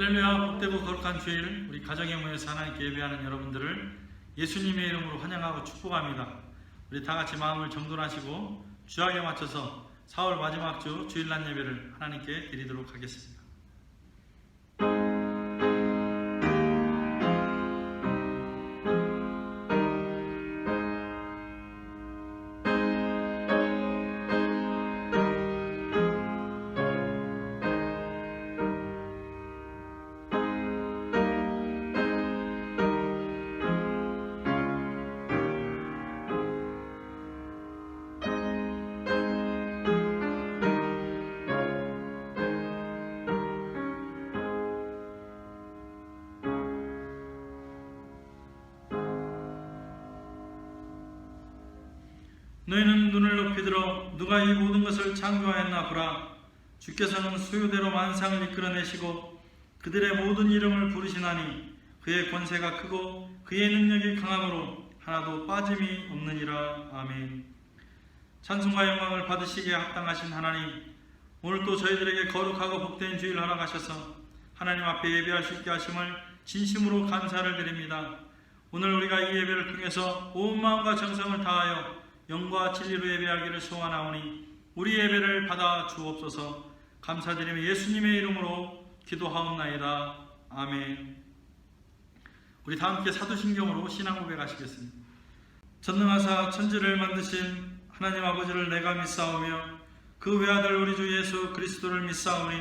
할렐루야. 복되고 거룩한 주일 우리 가정에 모여서 하나님께 예배하는 여러분들을 예수님의 이름으로 환영하고 축복합니다. 우리 다같이 마음을 정돈하시고 주약에 맞춰서 4월 마지막 주 주일날 예배를 하나님께 드리도록 하겠습니다. 너희는 눈을 높이 들어 누가 이 모든 것을 창조하였나 보라. 주께서는 소유대로 만상을 이끌어내시고 그들의 모든 이름을 부르시나니 그의 권세가 크고 그의 능력이 강함으로 하나도 빠짐이 없느니라. 아멘. 찬송과 영광을 받으시기에 합당하신 하나님, 오늘 또 저희들에게 거룩하고 복된 주일 허락하셔서 하나님 앞에 예배할 수 있게 하심을 진심으로 감사를 드립니다. 오늘 우리가 이 예배를 통해서 온 마음과 정성을 다하여 영과 진리로 예배하기를 소원하오니 우리 예배를 받아 주옵소서. 감사드리며 예수님의 이름으로 기도하옵나이다. 아멘. 우리 다 함께 사도신경으로 신앙 고백하시겠습니다. 전능하사 천지를 만드신 하나님 아버지를 내가 믿사오며 그 외아들 우리 주 예수 그리스도를 믿사오니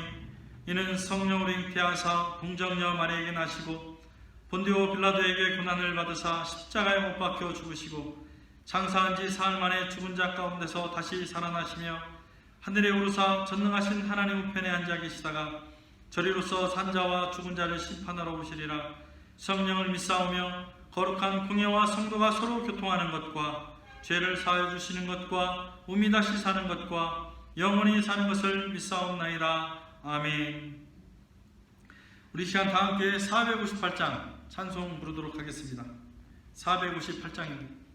이는 성령으로 잉태하사 동정녀 마리에게 나시고 본디오 빌라도에게 고난을 받으사 십자가에 못 박혀 죽으시고 장사한 지 사흘 만에 죽은 자 가운데서 다시 살아나시며 하늘에 오르사 전능하신 하나님 우편에 앉아 계시다가 저리로서 산자와 죽은 자를 심판하러 오시리라. 성령을 믿사오며 거룩한 공예와 성도가 서로 교통하는 것과 죄를 사하여 주시는 것과 몸이 다시 사는 것과 영원히 사는 것을 믿사옵나이다. 아멘. 우리 시간 다 함께 458장 찬송 부르도록 하겠습니다. 458장입니다.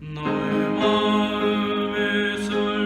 너의 마음에 설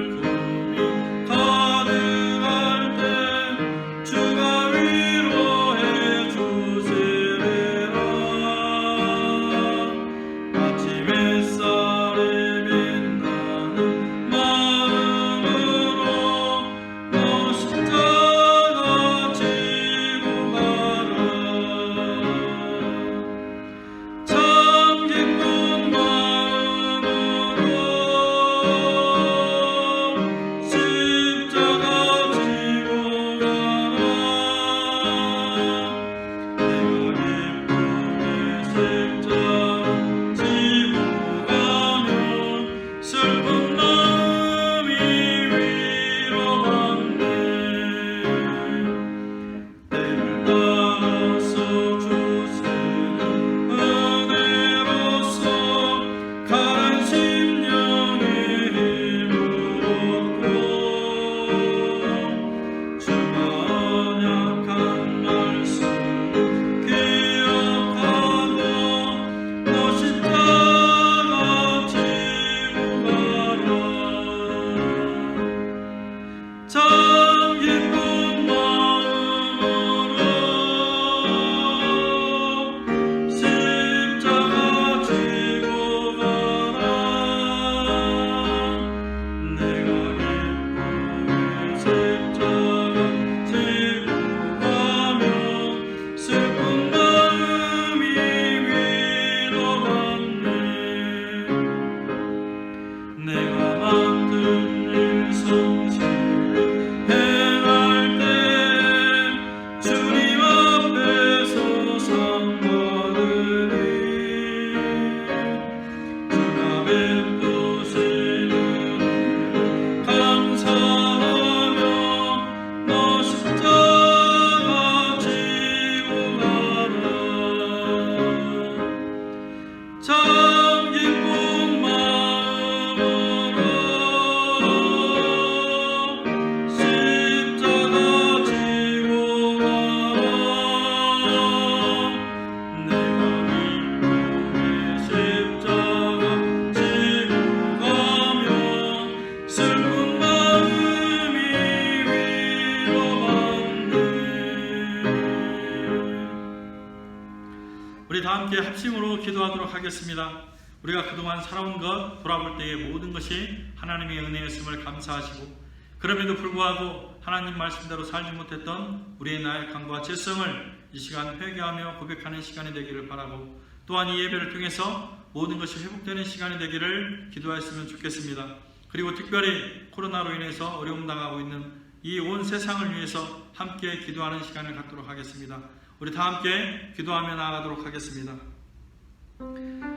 우리 다 함께 합심으로 기도하도록 하겠습니다. 우리가 그동안 살아온 것 돌아볼 때에 모든 것이 하나님의 은혜였음을 감사하시고, 그럼에도 불구하고 하나님 말씀대로 살지 못했던 우리의 나약함과 죄성을 이 시간 회개하며 고백하는 시간이 되기를 바라고, 또한 이 예배를 통해서 모든 것이 회복되는 시간이 되기를 기도하였으면 좋겠습니다. 그리고 특별히 코로나로 인해서 어려움 당하고 있는 이 온 세상을 위해서 함께 기도하는 시간을 갖도록 하겠습니다. 우리 다 함께 기도하며 나아가도록 하겠습니다.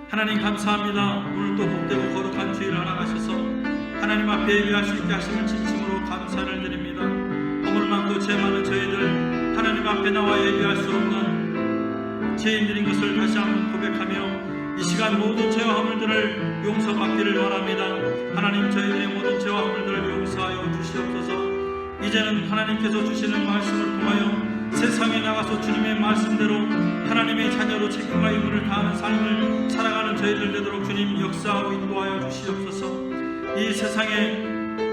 하나님 감사합니다. 오늘 또 복되고 거룩한 주일을 허락하셔서 하나님 앞에 예배할 수 있게 하심을 진심으로 감사를 드립니다. 허물 많고 죄 많은 저희들 하나님 앞에 나와 예배할 수 없는 죄인들인 것을 다시 한번 고백하며 이 시간 모든 죄와 허물들을 용서받기를 원합니다. 하나님, 저희들의 모든 죄와 허물들을 용서하여 주시옵소서. 이제는 하나님께서 주시는 말씀을 통하여 세상에 나가서 주님의 말씀대로 하나님의 자녀로 책임과 의무를 다하는 삶을 살아가는 저희들 되도록 주님 역사하고 인도하여 주시옵소서. 이 세상에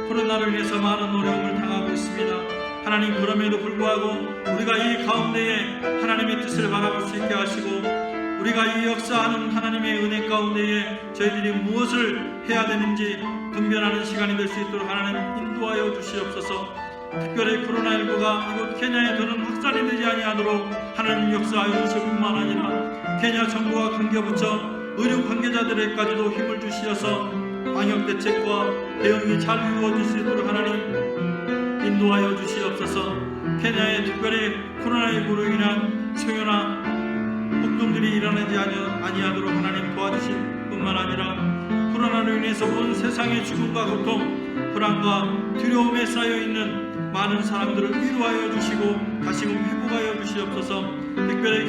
코로나로 인해서 많은 어려움을 당하고 있습니다. 하나님, 그럼에도 불구하고 우리가 이 가운데에 하나님의 뜻을 바라볼 수 있게 하시고, 우리가 이 역사하는 하나님의 은혜 가운데에 저희들이 무엇을 해야 되는지 분별하는 시간이 될 수 있도록 하나님 인도하여 주시옵소서. 특별히 코로나19가 이곳 케냐에 더는 확산이 되지 아니하도록 하나님 역사하여 주실 뿐만 아니라 케냐 정부와 관계부처 의료 관계자들에게까지도 힘을 주시어서 방역 대책과 대응이 잘 이루어질 수 있도록 하나님 인도하여 주시옵소서. 케냐에 특별히 코로나19로 인한 소요나 폭동들이 일어나지 아니하도록 하나님 도와주실 뿐만 아니라 코로나로 인해서 온 세상의 죽음과 고통, 불안과 두려움에 쌓여있는 많은 사람들을 위로하여 주시고 다시금 회복하여 주시옵소서. 특별히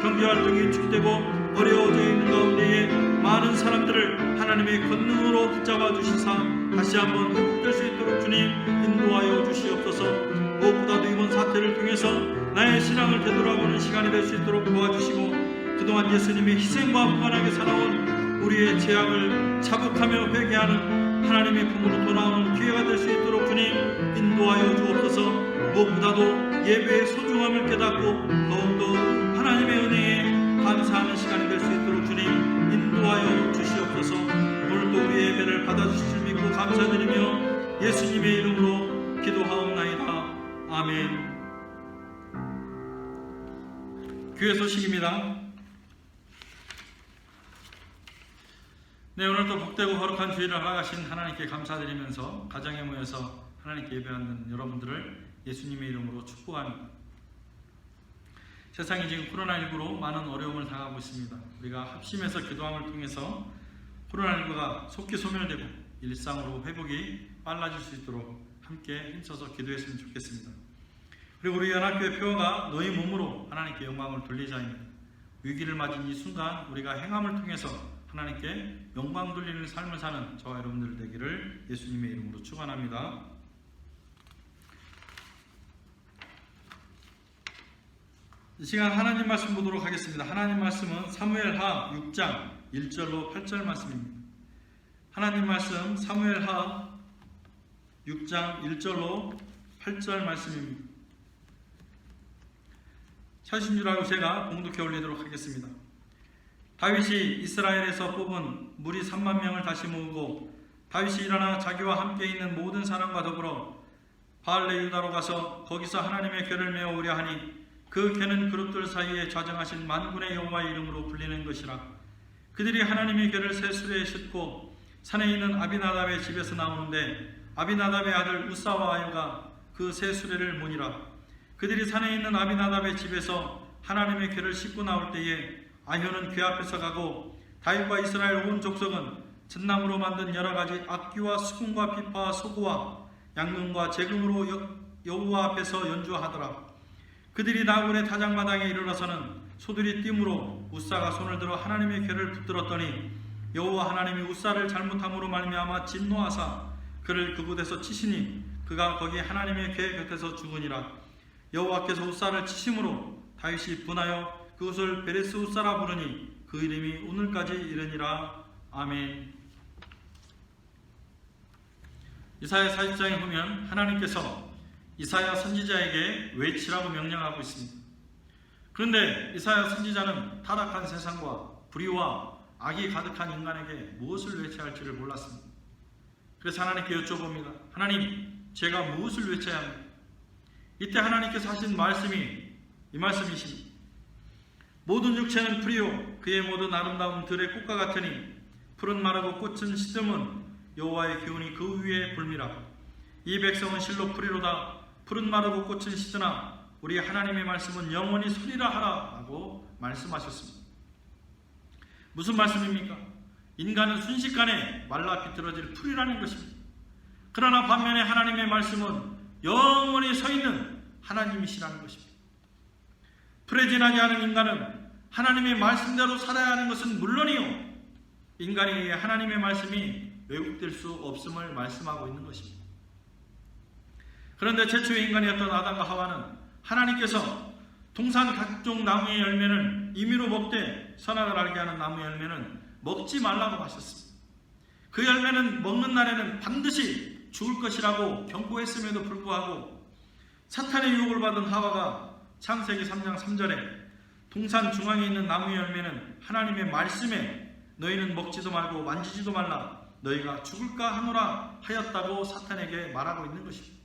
경제활동이 위축되고 어려워져 있는 가운데에 많은 사람들을 하나님의 권능으로 붙잡아 주시사 다시 한번 회복될 수 있도록 주님 인도하여 주시옵소서. 무엇보다도 이번 사태를 통해서 나의 신앙을 되돌아보는 시간이 될 수 있도록 도와주시고, 그동안 예수님의 희생과 무관하게 살아온 우리의 죄악을 자복하며 회개하는 하나님의 품으로 돌아오는 기회가 될 수 있도록 주님 인도하여 주옵소서. 무엇보다도 예배의 소중함을 깨닫고 더욱더 하나님의 은혜에 감사하는 시간이 될 수 있도록 주님 인도하여 주시옵소서. 오늘도 우리의 예배를 받아주실 줄 믿고 감사드리며 예수님의 이름으로 기도하옵나이다. 아멘. 교회 소식입니다. 네, 오늘도 복되고 거룩한 주일을 허락하신 하나님께 감사드리면서 가정에 모여서 하나님께 예배하는 여러분들을 예수님의 이름으로 축복합니다. 세상이 지금 코로나19로 많은 어려움을 당하고 있습니다. 우리가 합심해서 기도함을 통해서 코로나19가 속히 소멸되고 일상으로 회복이 빨라질 수 있도록 함께 힘써서 기도했으면 좋겠습니다. 그리고 우리 연합교회 표어가 너희 몸으로 하나님께 영광을 돌리자입니다. 위기를 맞은 이 순간 우리가 행함을 통해서 하나님께 영광 돌리는 삶을 사는 저와 여러분들 되기를 예수님의 이름으로 축원합니다. 이 시간 하나님 말씀 보도록 하겠습니다. 하나님 말씀은 사무엘하 6장 1절로 8절 말씀입니다. 하나님 말씀 사무엘하 6장 1절로 8절 말씀입니다. 찾으신 줄 알고 제가 봉독해 올리도록 하겠습니다. 다윗이 이스라엘에서 뽑은 무리 3만 명을 다시 모으고 다윗이 일어나 자기와 함께 있는 모든 사람과 더불어 바알레 유다로 가서 거기서 하나님의 궤를 메어 오려 하니 그 궤는 그룹들 사이에 좌정하신 만군의 여호와의 이름으로 불리는 것이라. 그들이 하나님의 궤를 새 수레에 싣고 산에 있는 아비나답의 집에서 나오는데 아비나답의 아들 우사와 아유가 그 새 수레를 모니라. 그들이 산에 있는 아비나답의 집에서 하나님의 궤를 싣고 나올 때에 아효는 궤 앞에서 가고 다윗과 이스라엘 온 족속은 전나무로 만든 여러 가지 악기와 수금과 피파와 소고와 양금과 재금으로 여호와 앞에서 연주하더라. 그들이 나군의 타작마당에 이르러서는 소들이 띠므로 우사가 손을 들어 하나님의 궤를 붙들었더니 여호와 하나님이 우사를 잘못함으로 말미암아 진노하사 그를 그곳에서 치시니 그가 거기 하나님의 궤 곁에서 죽으니라. 여호와께서 우사를 치심으로 다윗이 분하여 그곳을 베레스 우사라 부르니 그 이름이 오늘까지 이르니라. 아멘. 이사야 40장에 보면 하나님께서 이사야 선지자에게 외치라고 명령하고 있습니다. 그런데 이사야 선지자는 타락한 세상과 불의와 악이 가득한 인간에게 무엇을 외쳐야 할지를 몰랐습니다. 그래서 하나님께 여쭤봅니다. 하나님, 제가 무엇을 외쳐야 합니까? 이때 하나님께서 하신 말씀이 이 말씀이십니다. 모든 육체는 풀이요 그의 모든 아름다움 들의 꽃과 같으니 푸른 마르고 꽃은 시듬은 여호와의 기운이 그 위에 불미라. 이 백성은 실로 풀이로다. 푸른 마르고 꽃은 시드나 우리 하나님의 말씀은 영원히 서리라 하라 하고 말씀하셨습니다. 무슨 말씀입니까? 인간은 순식간에 말라 비틀어질 풀이라는 것입니다. 그러나 반면에 하나님의 말씀은 영원히 서 있는 하나님이시라는 것입니다. 풀에 지나지 않은 인간은 하나님의 말씀대로 살아야 하는 것은 물론이요 인간에 의해 하나님의 말씀이 왜곡될 수 없음을 말씀하고 있는 것입니다. 그런데 최초의 인간이었던 아담과 하와는 하나님께서 동산 각종 나무의 열매는 임의로 먹되 선악을 알게 하는 나무의 열매는 먹지 말라고 하셨습니다. 그 열매는 먹는 날에는 반드시 죽을 것이라고 경고했음에도 불구하고 사탄의 유혹을 받은 하와가 창세기 3장 3절에 동산 중앙에 있는 나무의 열매는 하나님의 말씀에 너희는 먹지도 말고 만지지도 말라 너희가 죽을까 하노라 하였다고 사탄에게 말하고 있는 것입니다.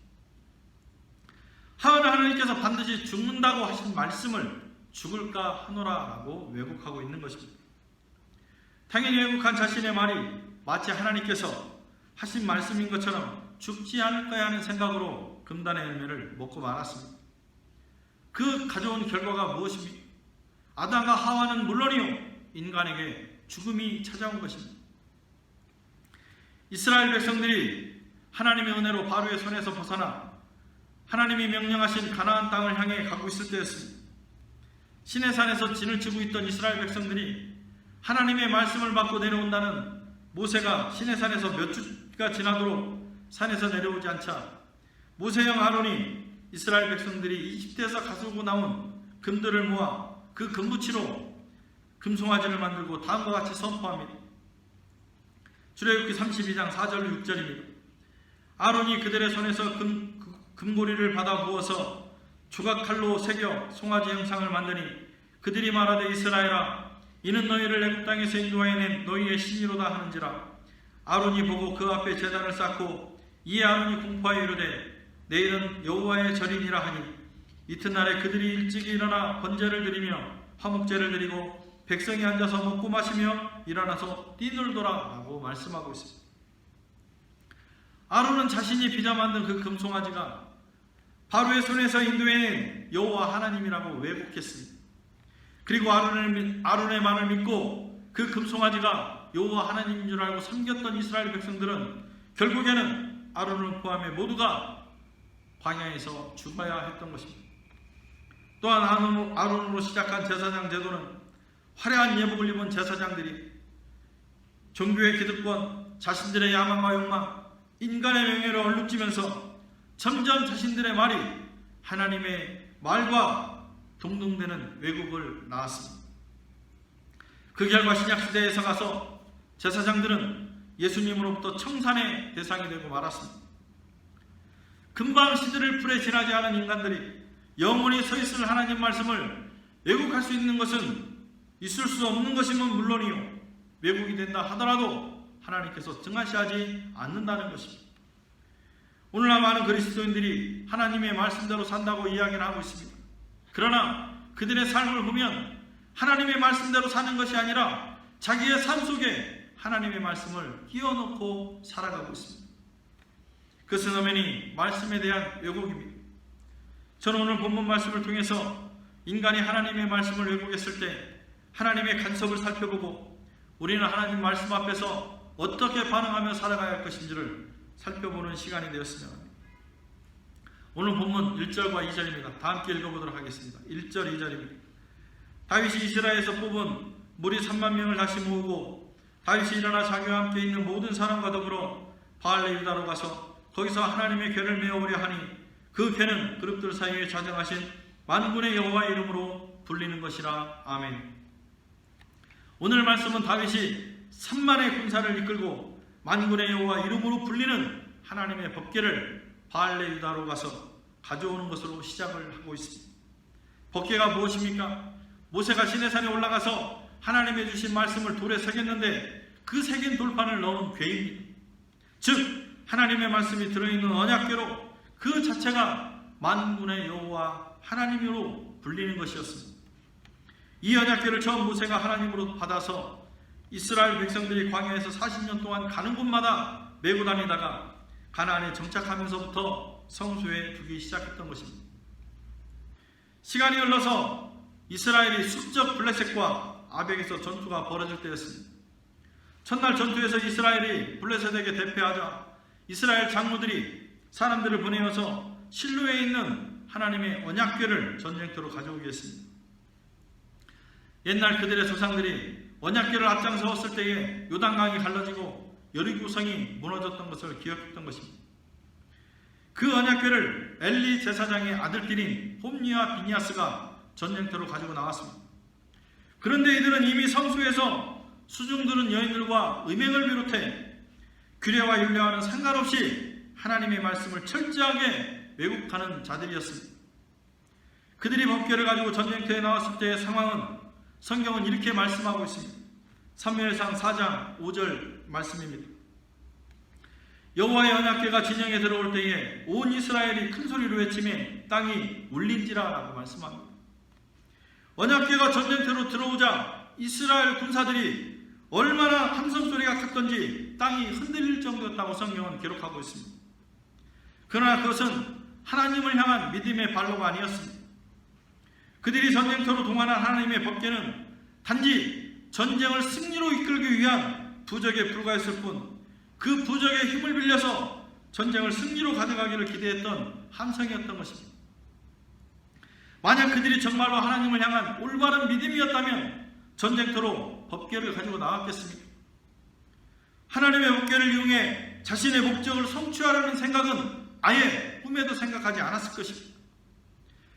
하와는 하나님께서 반드시 죽는다고 하신 말씀을 죽을까 하노라라고 왜곡하고 있는 것입니다. 당연히 왜곡한 자신의 말이 마치 하나님께서 하신 말씀인 것처럼 죽지 않을 거야 하는 생각으로 금단의 열매를 먹고 말았습니다. 그 가져온 결과가 무엇입니까? 아담과 하와는 물론이요 인간에게 죽음이 찾아온 것입니다. 이스라엘 백성들이 하나님의 은혜로 바로의 손에서 벗어나 하나님이 명령하신 가나안 땅을 향해 가고 있을 때였습니다. 시내산에서 진을 치고 있던 이스라엘 백성들이 하나님의 말씀을 받고 내려온다는 모세가 시내산에서 몇 주가 지나도록 산에서 내려오지 않자 모세형 아론이 이스라엘 백성들이 이집트에서 가지고 나온 금들을 모아 그 금붙이로 금송아지를 만들고 다음과 같이 선포합니다. 출애굽기 32장 4절 6절입니다. 아론이 그들의 손에서 금고리를 받아 부어서 조각칼로 새겨 송아지 형상을 만드니 그들이 말하되 이스라엘아 이는 너희를 애굽 땅에서 인도하여낸 너희의 신이로다 하는지라. 아론이 보고 그 앞에 제단을 쌓고 이에 아론이 공포하여 이르되 내일은 여호와의 절이니라 하니 이튿날에 그들이 일찍 일어나 번제를 드리며 화목제를 드리고 백성이 앉아서 먹고 마시며 일어나서 뛰놀더라 라고 말씀하고 있습니다. 아론은 자신이 빚어 만든 그 금송아지가 바로의 손에서 인도해낸 여호와 하나님이라고 왜곡했습니다. 그리고 아론의 말을 믿고 그 금송아지가 여호와 하나님인 줄 알고 섬겼던 이스라엘 백성들은 결국에는 아론을 포함해 모두가 광야에서 죽어야 했던 것입니다. 또한 아론으로 시작한 제사장 제도는 화려한 예복을 입은 제사장들이 종교의 기득권, 자신들의 야망과 욕망, 인간의 명예를 얼룩지면서 점점 자신들의 말이 하나님의 말과 동등되는 왜곡을 낳았습니다. 그 결과 신약시대에서 가서 제사장들은 예수님으로부터 청산의 대상이 되고 말았습니다. 금방 시들을 풀에 지나지 않은 인간들이 영원히 서 있을 하나님 말씀을 왜곡할 수 있는 것은 있을 수 없는 것이면 물론이요 왜곡이 된다 하더라도 하나님께서 등한시하지 않는다는 것입니다. 오늘날 많은 그리스도인들이 하나님의 말씀대로 산다고 이야기를 하고 있습니다. 그러나 그들의 삶을 보면 하나님의 말씀대로 사는 것이 아니라 자기의 삶 속에 하나님의 말씀을 끼워넣고 살아가고 있습니다. 그것은 엄연히 말씀에 대한 왜곡입니다. 저는 오늘 본문 말씀을 통해서 인간이 하나님의 말씀을 왜곡했을 때 하나님의 간섭을 살펴보고 우리는 하나님 말씀 앞에서 어떻게 반응하며 살아가야 할 것인지를 살펴보는 시간이 되었으면 합니다. 오늘 본문 1절과 2절입니다. 다 함께 읽어보도록 하겠습니다. 1절 2절입니다. 다윗이 이스라엘에서 뽑은 무리 3만 명을 다시 모으고 다윗이 일어나 자기와 함께 있는 모든 사람과 더불어 바알레 유다로 가서 거기서 하나님의 궤를 메어오려 하니 그 궤는 그룹들 사이에 좌정하신 만군의 여호와의 이름으로 불리는 것이라. 아멘. 오늘 말씀은 다윗이 3만의 군사를 이끌고 만군의 여호와 이름으로 불리는 하나님의 법궤를 바알레 유다로 가서 가져오는 것으로 시작을 하고 있습니다. 법궤가 무엇입니까? 모세가 시내산에 올라가서 하나님의 주신 말씀을 돌에 새겼는데 그 새긴 돌판을 넣은 궤입니다. 즉 하나님의 말씀이 들어있는 언약궤로 그 자체가 만군의 여호와 하나님으로 불리는 것이었습니다. 이 언약궤를 처음 모세가 하나님으로 받아서 이스라엘 백성들이 광야에서 40년 동안 가는 곳마다 메고 다니다가 가나안에 정착하면서부터 성소에 두기 시작했던 것입니다. 시간이 흘러서 이스라엘이 숙적 블레셋과 아벡에서 전투가 벌어질 때였습니다. 첫날 전투에서 이스라엘이 블레셋에게 대패하자 이스라엘 장로들이 사람들을 보내어서 실로에 있는 하나님의 언약궤를 전쟁터로 가져오게 했습니다. 옛날 그들의 조상들이 언약궤를 앞장서었을 때에 요단강이 갈라지고 여리고성이 무너졌던 것을 기억했던 것입니다. 그 언약궤를 엘리 제사장의 아들들인 홈니와 비니아스가 전쟁터로 가지고 나왔습니다. 그런데 이들은 이미 성소에서 수중 들은 여인들과 음행을 비롯해 규례와 율례와는 상관없이 하나님의 말씀을 철저하게 왜곡하는 자들이었습니다. 그들이 법궤를 가지고 전쟁터에 나왔을 때의 상황은 성경은 이렇게 말씀하고 있습니다. 사무엘상 4장 5절 말씀입니다. 여호와의 언약궤가 진영에 들어올 때에 온 이스라엘이 큰 소리로 외치매 땅이 울린지라 라고 말씀합니다. 언약궤가 전쟁터로 들어오자 이스라엘 군사들이 얼마나 함성 소리가 컸던지 땅이 흔들릴 정도였다고 성경은 기록하고 있습니다. 그러나 그것은 하나님을 향한 믿음의 발로가 아니었습니다. 그들이 전쟁터로 동원한 하나님의 법궤는 단지 전쟁을 승리로 이끌기 위한 부적에 불과했을 뿐 그 부적의 힘을 빌려서 전쟁을 승리로 가져가기를 기대했던 함성이었던 것입니다. 만약 그들이 정말로 하나님을 향한 올바른 믿음이었다면 전쟁터로 법궤를 가지고 나왔겠습니까? 하나님의 법궤를 이용해 자신의 목적을 성취하려는 생각은 아예 꿈에도 생각하지 않았을 것입니다.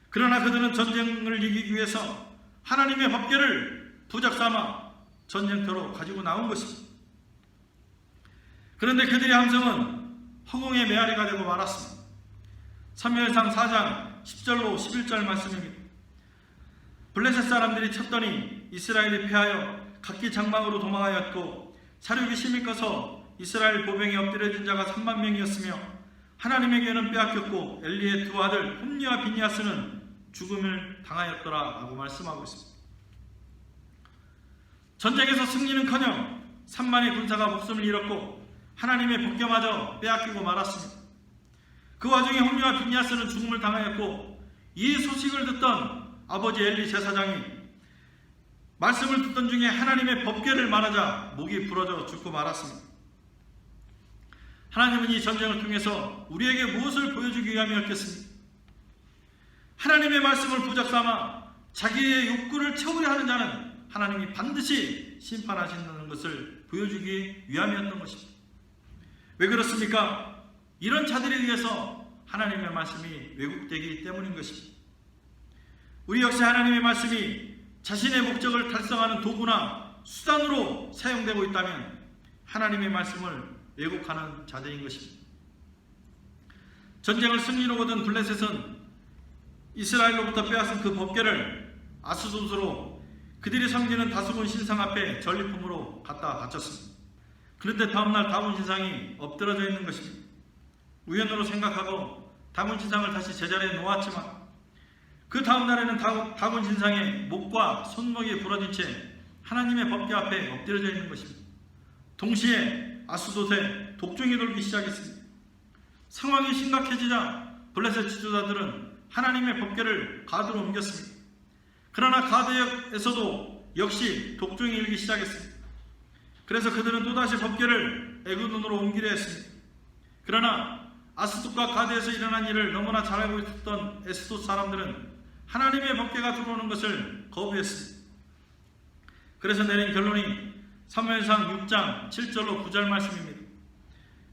그러나 그들은 전쟁을 이기기 위해서 하나님의 법궤를 부적 삼아 전쟁터로 가지고 나온 것입니다. 그런데 그들의 함성은 허공의 메아리가 되고 말았습니다. 사무엘상 4장 10절로 11절 말씀입니다. 블레셋 사람들이 쳤더니 이스라엘이 패하여 각기 장막으로 도망하였고 사륙이 심히 커서 이스라엘 보병에 엎드려진 자가 3만 명이었으며 하나님에게는 빼앗겼고 엘리의 두 아들 홈니와 비니아스는 죽음을 당하였더라 라고 말씀하고 있습니다. 전쟁에서 승리는커녕 3만의 군사가 목숨을 잃었고 하나님의 법궤마저 빼앗기고 말았습니다. 그 와중에 홈니와 비니아스는 죽음을 당하였고 이 소식을 듣던 아버지 엘리 제사장이 말씀을 듣던 중에 하나님의 법궤를 말하자 목이 부러져 죽고 말았습니다. 하나님은 이 전쟁을 통해서 우리에게 무엇을 보여주기 위함이었겠습니까? 하나님의 말씀을 부적 삼아 자기의 욕구를 채우려 하는 자는 하나님이 반드시 심판하신다는 것을 보여주기 위함이었던 것입니다. 왜 그렇습니까? 이런 자들에 의해서 하나님의 말씀이 왜곡되기 때문인 것입니다. 우리 역시 하나님의 말씀이 자신의 목적을 달성하는 도구나 수단으로 사용되고 있다면 하나님의 말씀을 왜곡하는 자들인 것입니다. 전쟁을 승리로 거둔 블레셋은 이스라엘로부터 빼앗은 그 법궤를 아스돗으로 그들이 섬기는 다수군 신상 앞에 전리품으로 갖다 바쳤습니다. 그런데 다음날 다곤 신상이 엎드러져 있는 것입니다. 우연으로 생각하고 다곤 신상을 다시 제자리에 놓았지만 그 다음날에는 다곤 신상의 목과 손목이 부러진 채 하나님의 법궤 앞에 엎드려져 있는 것입니다. 동시에 아스돗에 독종이 돌기 시작했습니다. 상황이 심각해지자 블레셋 지도자들은 하나님의 법궤를 가드로 옮겼습니다. 그러나 가드에서도 역시 독종이 일기 시작했습니다. 그래서 그들은 또다시 법궤를 에그돈으로 옮기려 했습니다. 그러나 아스돗과 가드에서 일어난 일을 너무나 잘 알고 있었던 에스돗 사람들은 하나님의 법궤가 들어오는 것을 거부했습니다. 그래서 내린 결론이 사무엘상 6장 7절로 9절 말씀입니다.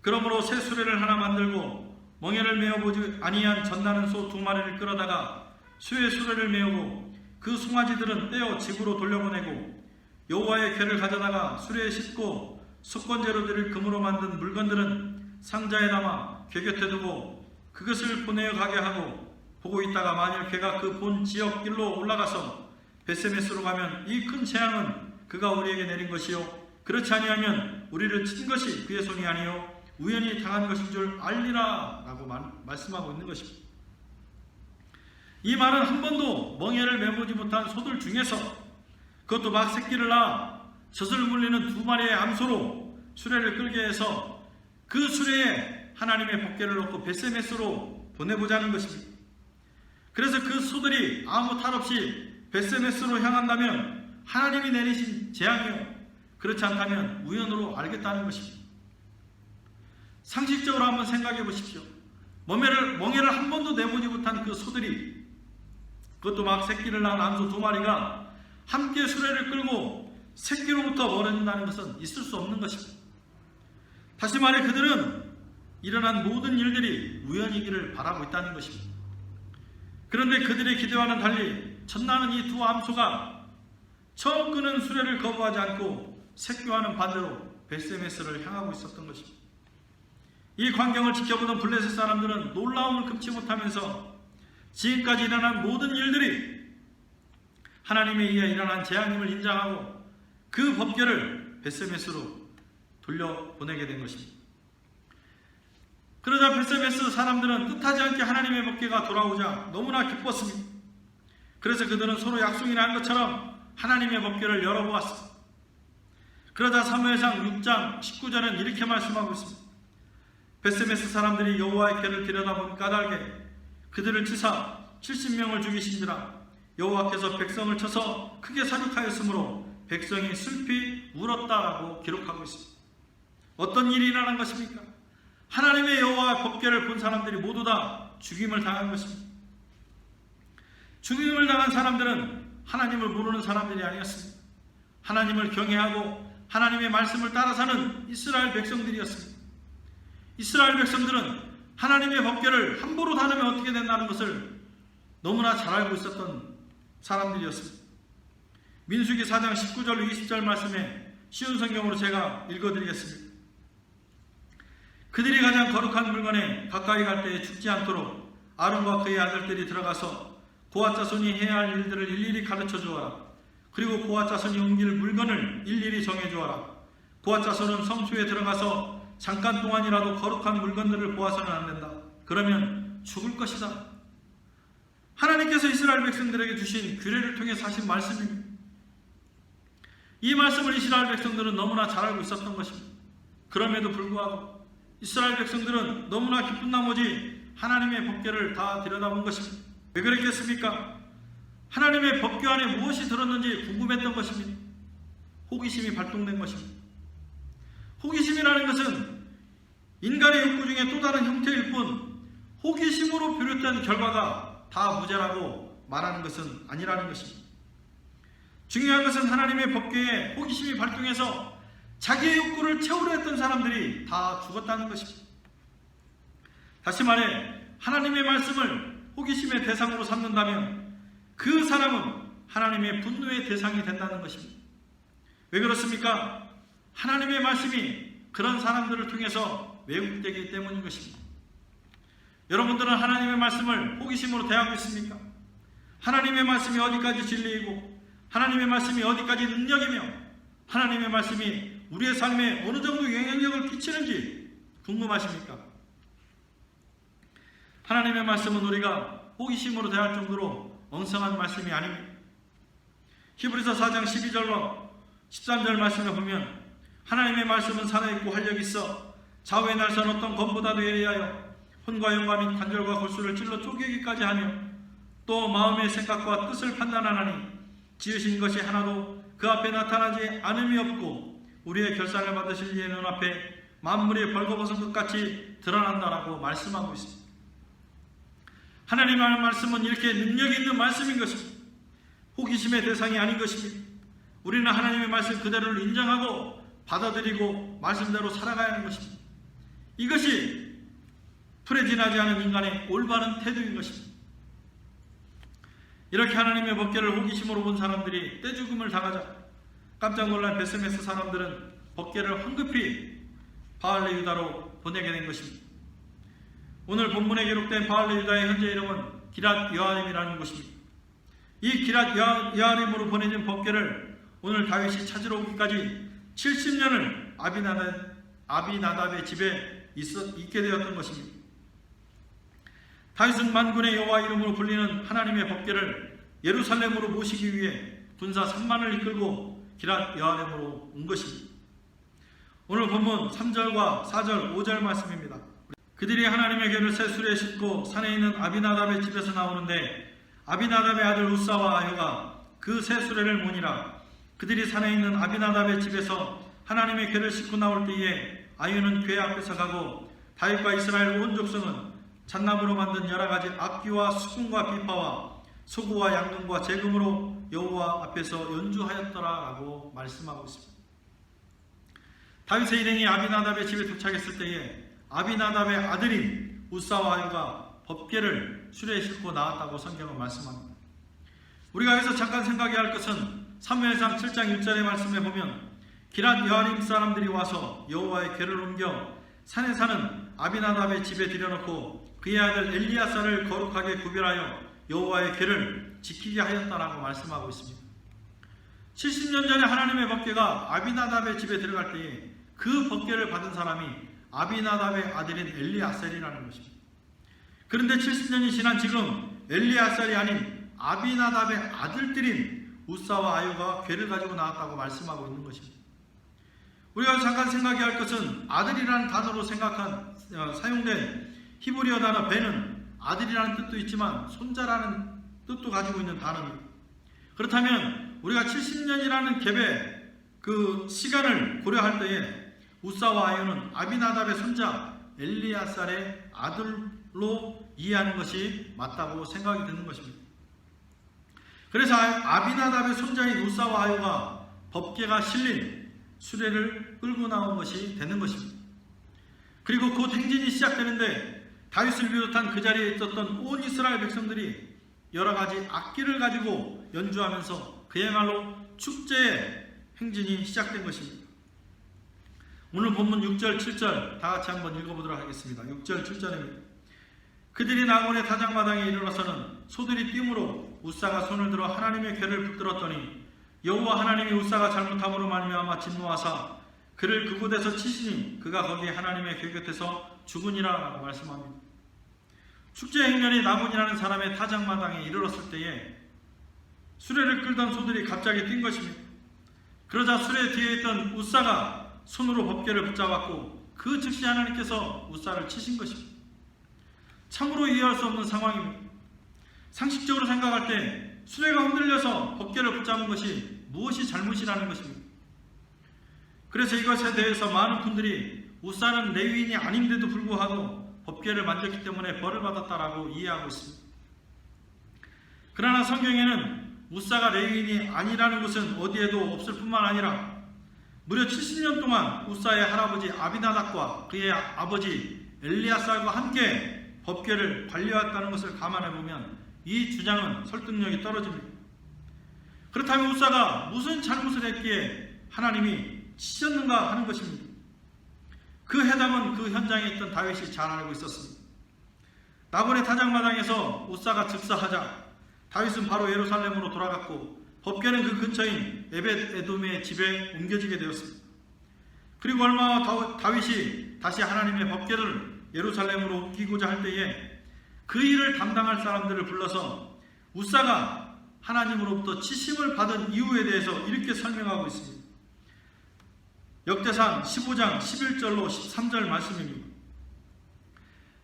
그러므로 새 수레를 하나 만들고 멍에를 메어보지 아니한 젖나는 소 2마리를 끌어다가 수의 수레를 메우고 그 송아지들은 떼어 집으로 돌려보내고 여호와의 궤를 가져다가 수레에 싣고 속건제로 드릴 금으로 만든 물건들은 상자에 담아 궤 곁에 두고 그것을 보내어 가게 하고 보고 있다가 만일 그가 그 본 지역 길로 올라가서 벳세메스로 가면 이 큰 재앙은 그가 우리에게 내린 것이요 그렇지 아니하면 우리를 친 것이 그의 손이 아니요 우연히 당한 것인 줄 알리라 라고 말씀하고 있는 것입니다. 이 말은 한 번도 멍에를 메보지 못한 소들 중에서 그것도 막 새끼를 낳아 젖을 물리는 2마리의 암소로 수레를 끌게 해서 그 수레에 하나님의 법궤를 놓고 벳세메스로 보내보자는 것입니다. 그래서 그 소들이 아무 탈 없이 벳세메스로 향한다면 하나님이 내리신 재앙이요 그렇지 않다면 우연으로 알겠다는 것입니다. 상식적으로 한번 생각해 보십시오. 멍에를 한 번도 내보지 못한 그 소들이 그것도 막 새끼를 낳은 암소 2마리가 함께 수레를 끌고 새끼로부터 멀어진다는 것은 있을 수 없는 것입니다. 다시 말해 그들은 일어난 모든 일들이 우연이기를 바라고 있다는 것입니다. 그런데 그들의 기대와는 달리 첫나는 이 2 암소가 처음 끄는 수레를 거부하지 않고 새끼와는 반대로 벳세메스를 향하고 있었던 것입니다. 이 광경을 지켜보던 블레셋 사람들은 놀라움을 금치 못하면서 지금까지 일어난 모든 일들이 하나님에 의해 일어난 재앙임을 인정하고 그 법궤를 벳세메스로 돌려보내게 된 것입니다. 그러자 벳세메스 사람들은 뜻하지 않게 하나님의 법궤가 돌아오자 너무나 기뻤습니다. 그래서 그들은 서로 약속이나 한 것처럼 하나님의 법궤를 열어보았습니다. 그러자 사무엘상 6장 19절은 이렇게 말씀하고 있습니다. 벳세메스 사람들이 여호와의 궤를 들여다본 까닭에 그들을 치사 70명을 죽이신지라 여호와께서 백성을 쳐서 크게 사륙하였으므로 백성이 슬피 울었다라고 기록하고 있습니다. 어떤 일이 일어난 것입니까? 하나님의 여호와의 법궤를 본 사람들이 모두 다 죽임을 당한 것입니다. 죽임을 당한 사람들은 하나님을 모르는 사람들이 아니었습니다. 하나님을 경외하고 하나님의 말씀을 따라 사는 이스라엘 백성들이었습니다. 이스라엘 백성들은 하나님의 법궤를 함부로 다루면 어떻게 된다는 것을 너무나 잘 알고 있었던 사람들이었습니다. 민수기 4장 19절 20절 말씀에 쉬운 성경으로 제가 읽어드리겠습니다. 그들이 가장 거룩한 물건에 가까이 갈 때에 죽지 않도록 아론과 그의 아들들이 들어가서 고아 자손이 해야 할 일들을 일일이 가르쳐 주어라. 그리고 고아 자손이 옮길 물건을 일일이 정해 주어라. 고아 자손은 성소에 들어가서 잠깐 동안이라도 거룩한 물건들을 보아서는 안 된다. 그러면 죽을 것이다. 하나님께서 이스라엘 백성들에게 주신 규례를 통해서 하신 말씀입니다. 이 말씀을 이스라엘 백성들은 너무나 잘 알고 있었던 것입니다. 그럼에도 불구하고 이스라엘 백성들은 너무나 기쁜 나머지 하나님의 법궤를 다 들여다본 것입니다. 왜 그랬겠습니까? 하나님의 법궤 안에 무엇이 들었는지 궁금했던 것입니다. 호기심이 발동된 것입니다. 호기심이라는 것은 인간의 욕구 중에 또 다른 형태일 뿐 호기심으로 비롯된 결과가 다 무죄라고 말하는 것은 아니라는 것입니다. 중요한 것은 하나님의 법궤에 호기심이 발동해서 자기의 욕구를 채우려 했던 사람들이 다 죽었다는 것입니다. 다시 말해 하나님의 말씀을 호기심의 대상으로 삼는다면 그 사람은 하나님의 분노의 대상이 된다는 것입니다. 왜 그렇습니까? 하나님의 말씀이 그런 사람들을 통해서 왜곡되기 때문인 것입니다. 여러분들은 하나님의 말씀을 호기심으로 대하고 있습니까? 하나님의 말씀이 어디까지 진리이고 하나님의 말씀이 어디까지 능력이며 하나님의 말씀이 우리의 삶에 어느 정도 영향력을 끼치는지 궁금하십니까? 하나님의 말씀은 우리가 호기심으로 대할 정도로 엉성한 말씀이 아닙니다. 히브리서 4장 12절로 13절 말씀을 보면 하나님의 말씀은 살아있고 활력이 있어 좌우의 날선 어떤 검보다도 예리하여 혼과 영과 및 관절과 골수를 찔러 쪼개기까지 하며 또 마음의 생각과 뜻을 판단하나니 지으신 것이 하나도 그 앞에 나타나지 않음이 없고 우리의 결산을 받으실 이의 눈앞에 만물이 벌거벗은 것 같이 드러난다라고 말씀하고 있습니다. 하나님의 말씀은 이렇게 능력이 있는 말씀인 것입니다. 호기심의 대상이 아닌 것입니다. 우리는 하나님의 말씀 그대로를 인정하고 받아들이고 말씀대로 살아가야 하는 것입니다. 이것이 풀에 지나지 않은 인간의 올바른 태도인 것입니다. 이렇게 하나님의 법궤를 호기심으로 본 사람들이 떼죽음을 당하자 깜짝 놀란 벳세메스 사람들은 법궤를 황급히 바알레 유다로 보내게 된 것입니다. 오늘 본문에 기록된 바알레 유다의 현재 이름은 기랏 여아림이라는 곳입니다. 이 기랏 여아림으로 보내진 법궤를 오늘 다윗이 찾으러 오기까지 70년을 아비나답의 집에 있게 되었던 것입니다. 다윗은 만군의 여호와 이름으로 불리는 하나님의 법궤를 예루살렘으로 모시기 위해 군사 3만을 이끌고 기랏 여아림으로 온 것입니다. 오늘 본문 3절과 4절, 5절 말씀입니다. 그들이 하나님의 궤를 새 수레에 싣고 산에 있는 아비나답의 집에서 나오는데 아비나답의 아들 우사와 아효가 그 새 수레를 모니라. 그들이 산에 있는 아비나답의 집에서 하나님의 궤를 싣고 나올 때에 아효는 궤 앞에서 가고 다윗과 이스라엘 온 족속은 잣나무로 만든 여러 가지 악기와 수금과 비파와 소구와 양금과 재금으로 여호와 앞에서 연주하였더라라고 말씀하고 있습니다. 다윗의 일행이 아비나답의 집에 도착했을 때에 아비나답의 아들인 우사와 아효가 법궤를 수레에 싣고 나왔다고 성경은 말씀합니다. 우리가 여기서 잠깐 생각해야 할 것은 사무엘상 7장 1절의 말씀에 보면 기랏 여아림 사람들이 와서 여호와의 궤를 옮겨 산에 사는 아비나답의 집에 들여놓고 그의 아들 엘리야사를 거룩하게 구별하여 여호와의 궤를 지키게 하였다라고 말씀하고 있습니다. 70년 전에 하나님의 법궤가 아비나답의 집에 들어갈 때에 그 법궤를 받은 사람이 아비나답의 아들인 엘리아셀이라는 것입니다. 그런데 70년이 지난 지금 엘리아셀이 아닌 아비나답의 아들들인 우사와 아효가 궤를 가지고 나왔다고 말씀하고 있는 것입니다. 우리가 잠깐 생각해야 할 것은 아들이라는 단어로 사용된 히브리어 단어 벤은 아들이라는 뜻도 있지만 손자라는 뜻도 가지고 있는 단어입니다. 그렇다면 우리가 70년이라는 갭의 그 시간을 고려할 때에 우사와 아효는 아비나답의 손자 엘리아살의 아들로 이해하는 것이 맞다고 생각이 드는 것입니다. 그래서 아비나답의 손자인 우사와 아효가 법궤가 실린 수레를 끌고 나온 것이 되는 것입니다. 그리고 곧 행진이 시작되는데 다윗을 비롯한 그 자리에 있었던 온 이스라엘 백성들이 여러 가지 악기를 가지고 연주하면서 그야말로 축제의 행진이 시작된 것입니다. 오늘 본문 6절, 7절 다 같이 한번 읽어보도록 하겠습니다. 6절, 7절입니다. 그들이 나곤의 타작마당에 이르러서는 소들이 뛰므로 우사가 손을 들어 하나님의 궤를 붙들었더니 여호와 하나님이 우사가 잘못함으로 말미암아 진노하사 그를 그곳에서 치시니 그가 거기에 하나님의 궤 곁에서 죽으니라 라고 말씀합니다. 축제 행렬이 나곤이라는 사람의 타작마당에 이르렀을 때에 수레를 끌던 소들이 갑자기 뛴 것입니다. 그러자 수레 뒤에 있던 우사가 손으로 법궤를 붙잡았고 그 즉시 하나님께서 우사를 치신 것입니다. 참으로 이해할 수 없는 상황입니다. 상식적으로 생각할 때 수레가 흔들려서 법궤를 붙잡은 것이 무엇이 잘못이라는 것입니다. 그래서 이것에 대해서 많은 분들이 우사는 레위인이 아닌데도 불구하고 법궤를 만졌기 때문에 벌을 받았다라고 이해하고 있습니다. 그러나 성경에는 우사가 레위인이 아니라는 것은 어디에도 없을 뿐만 아니라 무려 70년 동안 우사의 할아버지 아비나답과 그의 아버지 엘리아살과 함께 법궤를 관리해왔다는 것을 감안해 보면 이 주장은 설득력이 떨어집니다. 그렇다면 우사가 무슨 잘못을 했기에 하나님이 치셨는가 하는 것입니다. 그 해답은 그 현장에 있던 다윗이 잘 알고 있었습니다. 나곤의 타작마당에서 우사가 즉사하자 다윗은 바로 예루살렘으로 돌아갔고 법궤는 그 근처인 에벳 에돔의 집에 옮겨지게 되었습니다. 그리고 얼마 후 다윗이 다시 하나님의 법궤를 예루살렘으로 옮기고자 할 때에 그 일을 담당할 사람들을 불러서 우사가 하나님으로부터 치심을 받은 이유에 대해서 이렇게 설명하고 있습니다. 역대상 15장 11절로 13절 말씀입니다.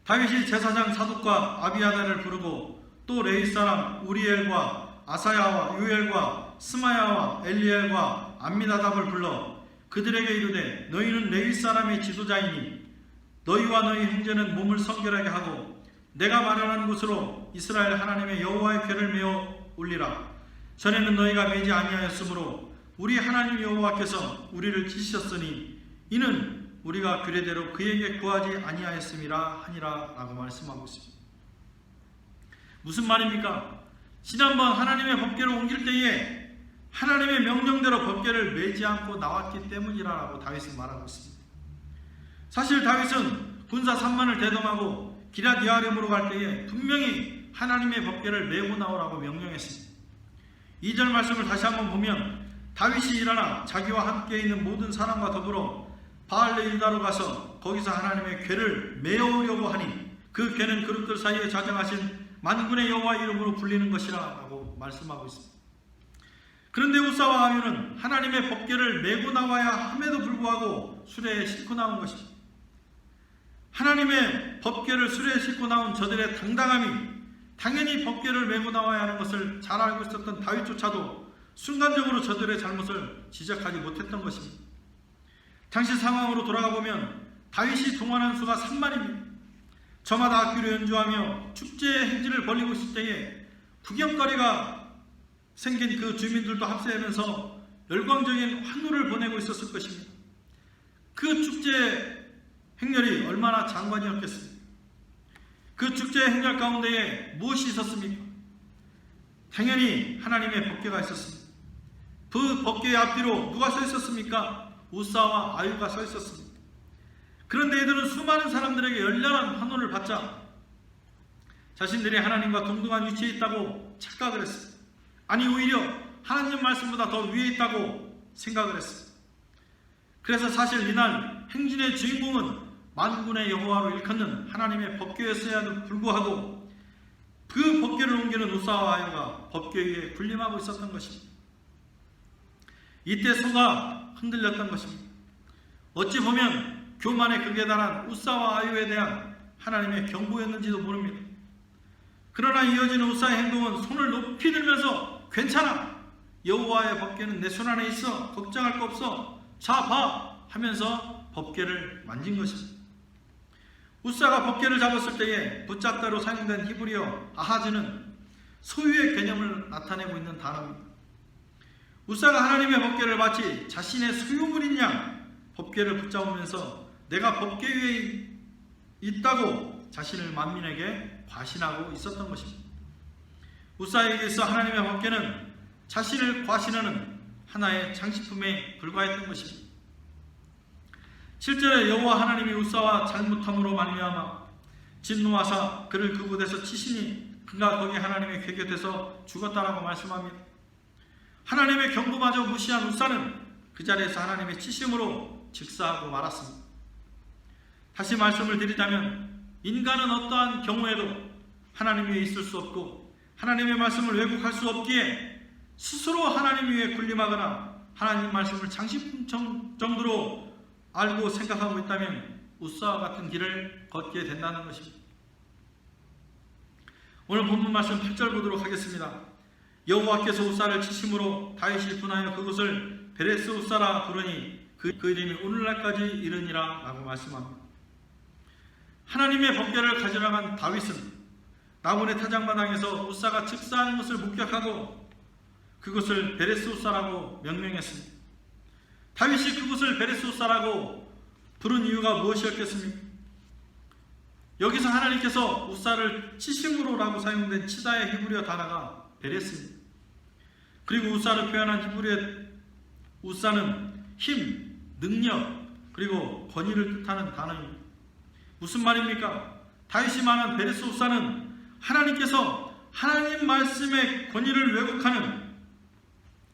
다윗이 제사장 사독과 아비아달을 부르고 또 레위 사람 우리엘과 아사야와 요엘과 스마야와 엘리엘과 암미나답을 불러 그들에게 이르되 너희는 레위 사람의 지도자이니 너희와 너희 형제는 몸을 성결하게 하고 내가 마련한 곳으로 이스라엘 하나님의 여호와의 궤를 메어 올리라. 전에는 너희가 매지 아니하였으므로 우리 하나님 여호와께서 우리를 치셨으니 이는 우리가 규례대로 그에게 구하지 아니하였음이라 하니라 라고 말씀하고 있습니다. 무슨 말입니까? 지난번 하나님의 법궤를 옮길 때에 하나님의 명령대로 법궤를 매지 않고 나왔기 때문이라고 다윗은 말하고 있습니다. 사실 다윗은 군사 3만을 대동하고 기랏 여아림으로 갈 때에 분명히 하나님의 법궤를 메고 나오라고 명령했습니다. 2절 말씀을 다시 한번 보면 다윗이 일어나 자기와 함께 있는 모든 사람과 더불어 바알레 유다로 가서 거기서 하나님의 궤를 메어오려고 하니 그 궤는 그룹들 사이에 좌정하신 만군의 여호와 이름으로 불리는 것이라 라고 말씀하고 있습니다. 그런데 우사와 아유는 하나님의 법궤를 메고 나와야 함에도 불구하고 수레에 싣고 나온 것입니다. 하나님의 법궤를 수레에 싣고 나온 저들의 당당함이 당연히 법궤를 메고 나와야 하는 것을 잘 알고 있었던 다윗조차도 순간적으로 저들의 잘못을 지적하지 못했던 것입니다. 당시 상황으로 돌아가 보면 다윗이 동원한 수가 3만입니다. 저마다 악기로 연주하며 축제의 행진을 벌이고 있을 때에 구경거리가 생긴 그 주민들도 합세하면서 열광적인 환호를 보내고 있었을 것입니다. 그 축제 행렬이 얼마나 장관이었겠습니까? 그 축제 행렬 가운데에 무엇이 있었습니까? 당연히 하나님의 법궤가 있었습니다. 그 법궤의 앞뒤로 누가 서 있었습니까? 우사와 아유가 서 있었습니다. 그런데 이들은 수많은 사람들에게 열렬한 환호를 받자 자신들이 하나님과 동등한 위치에 있다고 착각을 했습니다. 아니 오히려 하나님 말씀보다 더 위에 있다고 생각을 했습니다. 그래서 사실 이날 행진의 주인공은 만군의 여호와로 일컫는 하나님의 법궤였어야도 불구하고 그 법궤를 옮기는 우사와 아유가 법궤 위에 군림하고 있었던 것입니다. 이때 소가 흔들렸던 것입니다. 어찌 보면 교만의 극에 달한 우사와 아유에 대한 하나님의 경고였는지도 모릅니다. 그러나 이어지는 우사의 행동은 손을 높이 들면서 괜찮아, 여호와의 법궤는 내 손 안에 있어, 걱정할 거 없어, 자 봐 하면서 법궤를 만진 것입니다. 우사가 법궤를 잡았을 때에 붙잡다로 사용된 히브리어 아하즈는 소유의 개념을 나타내고 있는 단어입니다. 우사가 하나님의 법궤를 마치 자신의 소유물인 양 법궤를 붙잡으면서 내가 법궤 위에 있다고 자신을 만민에게 과신하고 있었던 것입니다. 우사에게 있어 하나님의 법궤는 자신을 과신하는 하나의 장식품에 불과했던 것입니다. 7절에 여호와 하나님이 우사와 잘못함으로 말미암아 진노하사 그를 그곳에서 치시니 그가 거기 하나님의 궤 곁에서 죽었다라고 말씀합니다. 하나님의 경고마저 무시한 우사는 그 자리에서 하나님의 치심으로 즉사하고 말았습니다. 다시 말씀을 드리자면 인간은 어떠한 경우에도 하나님 위에 있을 수 없고 하나님의 말씀을 왜곡할 수 없기에 스스로 하나님 위에 군림하거나 하나님 말씀을 장식품 정도로 알고 생각하고 있다면 우사와 같은 길을 걷게 된다는 것입니다. 오늘 본문 말씀 8절 보도록 하겠습니다. 여호와께서 우사를 치심으로 다윗이 분하여 그곳을 베레스 우사라 부르니 그 이름이 오늘날까지 이르니라 라고 말씀합니다. 하나님의 법궤를 가지러 간 다윗은 나본의 타작마당에서 우사가 즉사하는 것을 목격하고 그것을 베레스 우사라고 명명했습니다. 다윗이 그곳을 베레스 우사라고 부른 이유가 무엇이었겠습니까? 여기서 하나님께서 우사를 치심으로라고 사용된 치다의 히브리어 단어가 베레스입니다. 그리고 우사를 표현한 히브리어 우사는 힘, 능력, 그리고 권위를 뜻하는 단어입니다. 무슨 말입니까? 다윗이 말한 베레스 우사는 하나님께서 하나님 말씀의 권위를 왜곡하는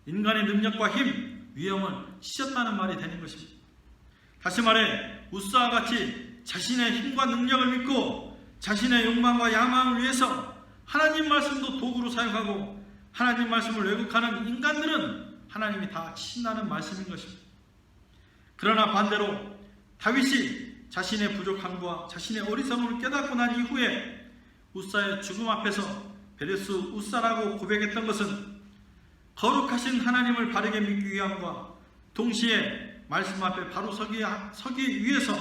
인간의 능력과 힘, 위엄을 씌었다는 말이 되는 것입니다. 다시 말해 우사와 같이 자신의 힘과 능력을 믿고 자신의 욕망과 야망을 위해서 하나님 말씀도 도구로 사용하고 하나님 말씀을 왜곡하는 인간들은 하나님이 다 치신다는 말씀인 것입니다. 그러나 반대로 다윗이 자신의 부족함과 자신의 어리석음을 깨닫고 난 이후에 우사의 죽음 앞에서 베레스 우사라고 고백했던 것은 거룩하신 하나님을 바르게 믿기 위함과 동시에 말씀 앞에 바로 서기 위해서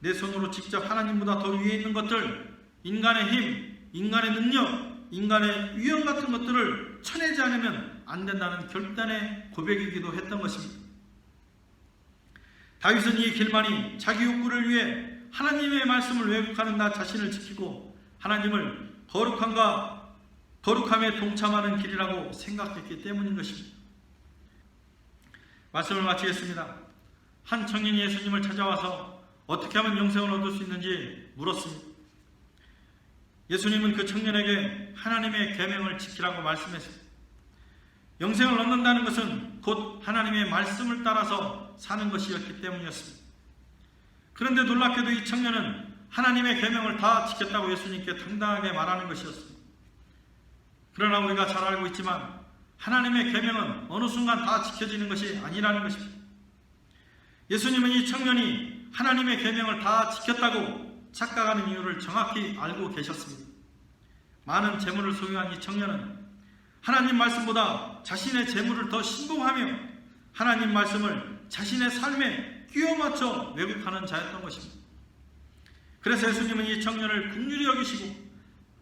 내 손으로 직접 하나님보다 더 위에 있는 것들, 인간의 힘, 인간의 능력, 인간의 위엄 같은 것들을 쳐내지 않으면 안 된다는 결단의 고백이기도 했던 것입니다. 다윗은 이 길만이 자기 욕구를 위해 하나님의 말씀을 왜곡하는 나 자신을 지키고 하나님을 거룩함에 동참하는 길이라고 생각했기 때문인 것입니다. 말씀을 마치겠습니다. 한 청년이 예수님을 찾아와서 어떻게 하면 영생을 얻을 수 있는지 물었습니다. 예수님은 그 청년에게 하나님의 계명을 지키라고 말씀했습니다. 영생을 얻는다는 것은 곧 하나님의 말씀을 따라서 사는 것이었기 때문이었습니다. 그런데 놀랍게도 이 청년은 하나님의 계명을 다 지켰다고 예수님께 당당하게 말하는 것이었습니다. 그러나 우리가 잘 알고 있지만 하나님의 계명은 어느 순간 다 지켜지는 것이 아니라는 것입니다. 예수님은 이 청년이 하나님의 계명을 다 지켰다고 착각하는 이유를 정확히 알고 계셨습니다. 많은 재물을 소유한 이 청년은 하나님 말씀보다 자신의 재물을 더 신봉하며 하나님 말씀을 자신의 삶에 끼워 맞춰 왜곡하는 자였던 것입니다. 그래서 예수님은 이 청년을 긍휼히 여기시고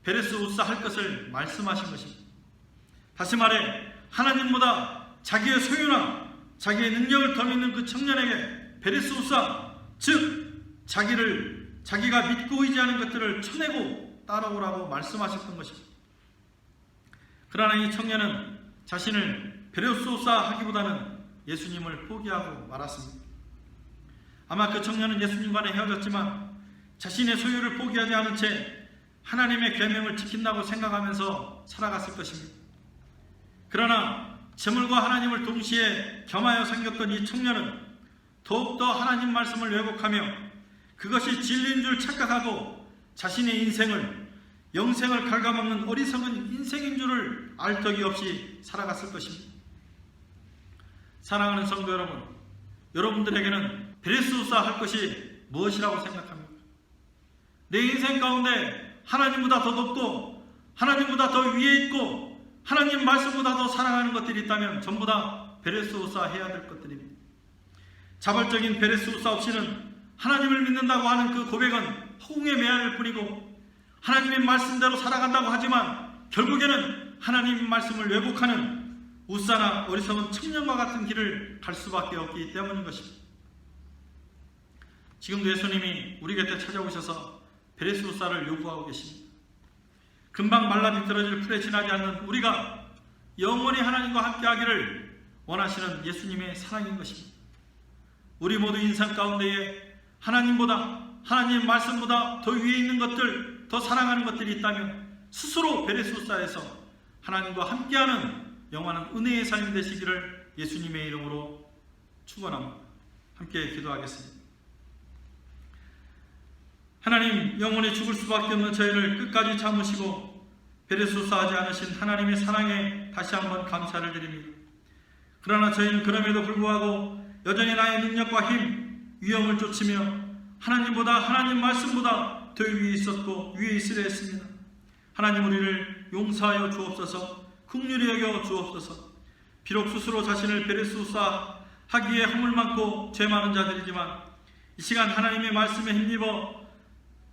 베레스 우사 할 것을 말씀하신 것입니다. 다시 말해 하나님보다 자기의 소유나 자기의 능력을 더 믿는 그 청년에게 베레스 우사, 즉 자기가 믿고 의지하는 것들을 쳐내고 따라오라고 말씀하셨던 것입니다. 그러나 이 청년은 자신을 베레스 우사 하기보다는 예수님을 포기하고 말았습니다. 아마 그 청년은 예수님과는 헤어졌지만 자신의 소유를 포기하지 않은 채 하나님의 계명을 지킨다고 생각하면서 살아갔을 것입니다. 그러나 재물과 하나님을 동시에 겸하여 생겼던 이 청년은 더욱더 하나님 말씀을 왜곡하며 그것이 진리인 줄 착각하고 자신의 영생을 갉아먹는 어리석은 인생인 줄을 알 덕이 없이 살아갔을 것입니다. 사랑하는 성도 여러분, 여러분들에게는 베레스 우사 할 것이 무엇이라고 생각합니까? 내 인생 가운데 하나님보다 더 높고 하나님보다 더 위에 있고 하나님 말씀보다 더 사랑하는 것들이 있다면 전부 다 베레스 우사 해야 될 것들입니다. 자발적인 베레스 우사 없이는 하나님을 믿는다고 하는 그 고백은 허공의 메아리일 뿐이고 하나님의 말씀대로 살아간다고 하지만 결국에는 하나님 말씀을 왜곡하는 우사나 어리석은 청년과 같은 길을 갈 수밖에 없기 때문인 것입니다. 지금도 예수님이 우리 곁에 찾아오셔서 베레스 우사를 요구하고 계십니다. 금방 말라 비틀어질 풀에 지나지 않는 우리가 영원히 하나님과 함께하기를 원하시는 예수님의 사랑인 것입니다. 우리 모두 인생 가운데에 하나님 말씀보다 더 위에 있는 것들, 더 사랑하는 것들이 있다면 스스로 베레스 우사에서 하나님과 함께하는 영원한 은혜의 삶이 되시기를 예수님의 이름으로 축원합니다. 함께 기도하겠습니다. 하나님, 영원히 죽을 수밖에 없는 저희를 끝까지 참으시고 베레스 우사하지 않으신 하나님의 사랑에 다시 한번 감사를 드립니다. 그러나 저희는 그럼에도 불구하고 여전히 나의 능력과 힘, 위험을 쫓으며 하나님 말씀보다 더 위에 있었고 위에 있으려 했습니다. 하나님, 우리를 용서하여 주옵소서. 긍휼히 여겨 주옵소서. 비록 스스로 자신을 베레스 우사하기에 허물 많고 죄 많은 자들이지만 이 시간 하나님의 말씀에 힘입어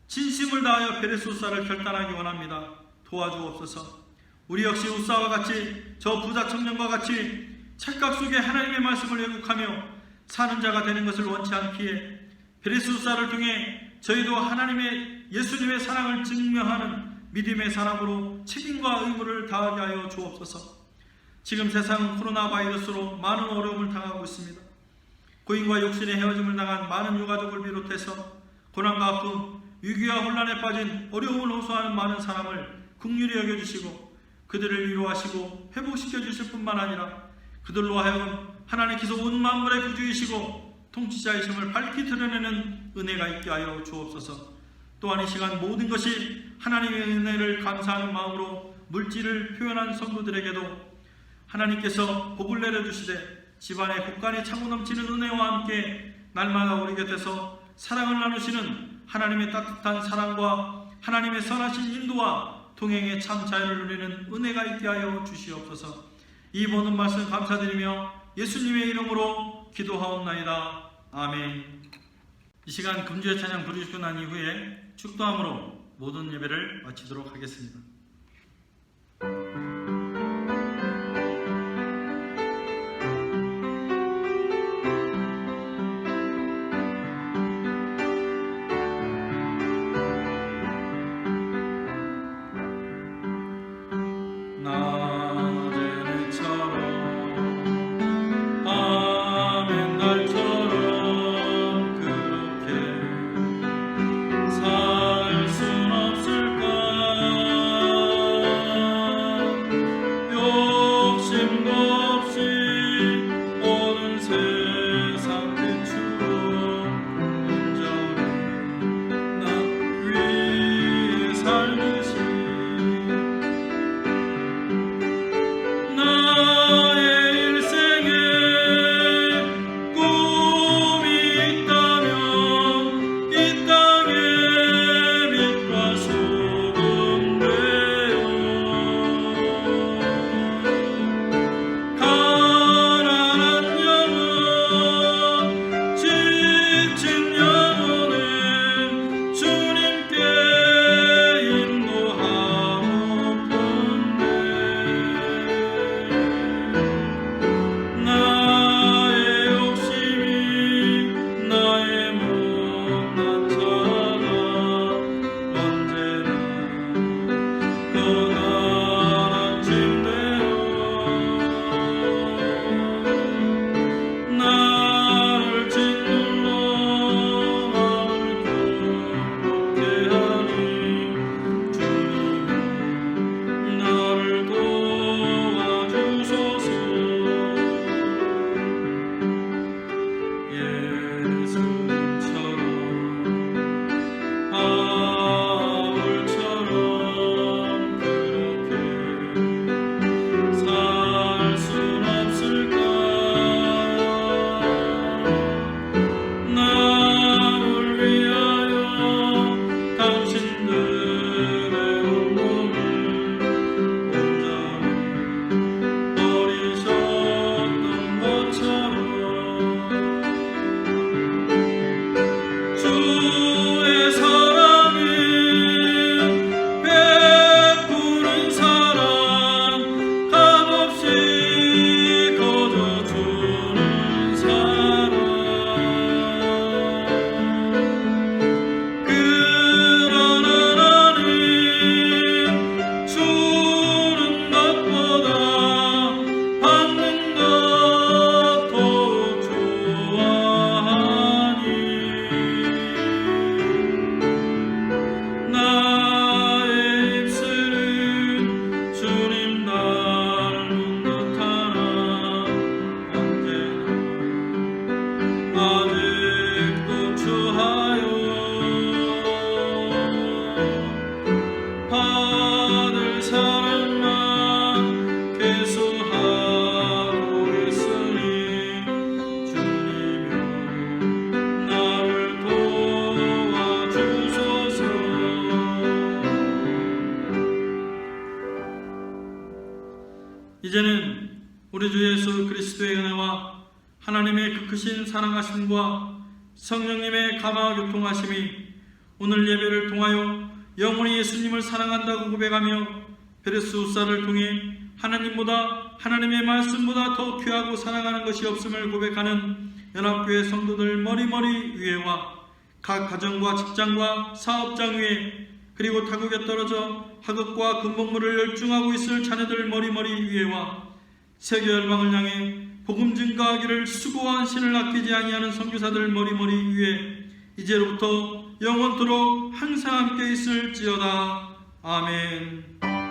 진심을 다하여 베레스 우사를 결단하기 원합니다. 도와주옵소서. 우리 역시 우사와 같이 저 부자 청년과 같이 착각 속에 하나님의 말씀을 왜곡하며 사는 자가 되는 것을 원치 않기에 베레스 우사를 통해 저희도 하나님의 예수님의 사랑을 증명하는 믿음의 사람으로 책임과 의무를 다하게 하여 주옵소서. 지금 세상은 코로나 바이러스로 많은 어려움을 당하고 있습니다. 고인과 육신의 헤어짐을 당한 많은 유가족을 비롯해서 고난과 아픔, 위기와 혼란에 빠진 어려움을 호소하는 많은 사람을 긍휼히 여겨주시고 그들을 위로하시고 회복시켜 주실 뿐만 아니라 그들로 하여금 하나님께서 온 만물의 구주이시고 통치자이심을 밝히 드러내는 은혜가 있게 하여 주옵소서. 또한 이 시간 모든 것이 하나님의 은혜를 감사하는 마음으로 물질을 표현한 성도들에게도 하나님께서 복을 내려주시되 집안에 곳간이 차고 넘치는 은혜와 함께 날마다 우리 곁에서 사랑을 나누시는 하나님의 따뜻한 사랑과 하나님의 선하신 인도와 동행의 참 자유를 누리는 은혜가 있게 하여 주시옵소서. 이 모든 말씀 감사드리며 예수님의 이름으로 기도하옵나이다. 아멘. 이 시간 금주의 찬양 부르시고 난 이후에 축도함으로 모든 예배를 마치도록 하겠습니다. 살 순 없을까 세상 그 추억 온전히 나 위에 살듯이 나의 일생에 꿈이 있다면 이 땅의 빛과 소금 되어 가난한 영혼 지친 영혼을 주님께 인도하고픈데 나의 욕심이 나의 못난 자가 언제나 거나난 침대로 나를 짓눌러 마음을 괴롭게 하니 주님은 나를 도와주소서. 예수님처럼 바울처럼 그렇게 살 순 없을까? 나를 위하여 당신들의 온몸을 온전히 버리셨던 것처럼 주의 사랑은 베푸는 사랑 값없이 거저주는 사랑 그러나 나는 주는 것보다 받는 것 더욱 좋아하니 나의 입술은 주님 나를 묻는 하나 언제나 아직도 추하여 받을 사랑만 계속하고 있으니 주님여 나를 도와주소서. 이제는 우리 주 예수 그리스도의 은혜와 하나님의 그 크신 사랑하심과 성령님의 감화 교통하심이 오늘 예배를 통하여 영원히 예수님을 사랑한다고 고백하며 베르수사를 통해 하나님보다 하나님의 말씀보다 더 귀하고 사랑하는 것이 없음을 고백하는 연합교회 성도들 머리머리 위에와 각 가정과 직장과 사업장 위에 그리고 타국에 떨어져 학업과 근본물을 열중하고 있을 자녀들 머리머리 위에와 세계 열방을 향해 복음 증가하기를 수고한 신을 아끼지 아니하는 선교사들 머리머리 위에 이제로부터 영원토록 항상 함께 있을지어다. 아멘.